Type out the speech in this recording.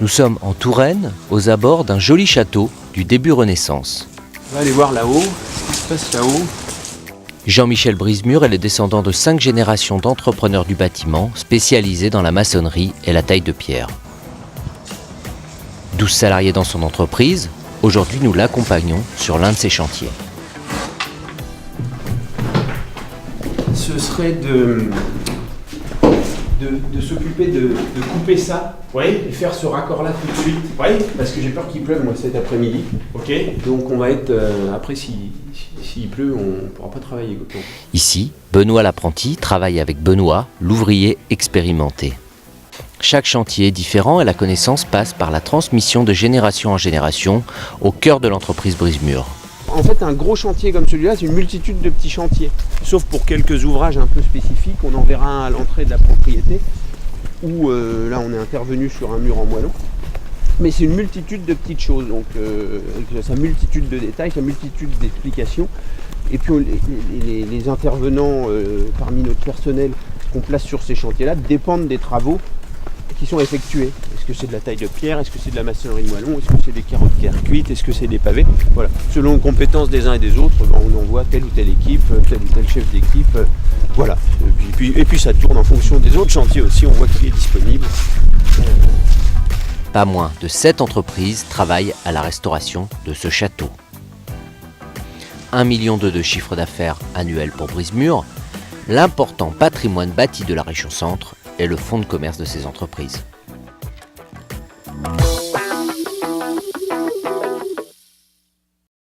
Nous sommes en Touraine, aux abords d'un joli château du début Renaissance. On va aller voir là-haut, ce qui se passe là-haut. Jean-Michel Brisemur est le descendant de 5 générations d'entrepreneurs du bâtiment spécialisés dans la maçonnerie et la taille de pierre. 12 salariés dans son entreprise, aujourd'hui nous l'accompagnons sur l'un de ses chantiers. Ce serait de s'occuper de couper ça, et faire ce raccord-là tout de suite, parce que j'ai peur qu'il pleuve moi cet après-midi. Donc on va être, après s'il pleut, on ne pourra pas travailler. Ici, Benoît l'apprenti travaille avec Benoît, l'ouvrier expérimenté. Chaque chantier est différent et la connaissance passe par la transmission de génération en génération au cœur de l'entreprise Brisemur. En fait, un gros chantier comme celui-là, c'est une multitude de petits chantiers. Sauf pour quelques ouvrages un peu spécifiques, on en verra un à l'entrée de la propriété, où là on est intervenu sur un mur en moellon. Mais c'est une multitude de petites choses, donc avec sa multitude de détails, sa multitude d'explications. Et puis les intervenants parmi notre personnel qu'on place sur ces chantiers-là dépendent des travaux qui sont effectués. Est-ce que c'est de la taille de pierre? Est-ce que c'est de la maçonnerie de moellon? Est-ce que c'est des carreaux de terre cuite? Est-ce que c'est des pavés? Voilà. Selon les compétences des uns et des autres, on envoie telle ou telle équipe, tel ou tel chef d'équipe. Voilà. Et puis ça tourne en fonction des autres chantiers aussi, on voit qui est disponible. Pas moins de 7 entreprises travaillent à la restauration de ce château. 1,2 million de chiffre d'affaires annuel pour Brisemur, l'important patrimoine bâti de la région Centre est le fonds de commerce de ces entreprises.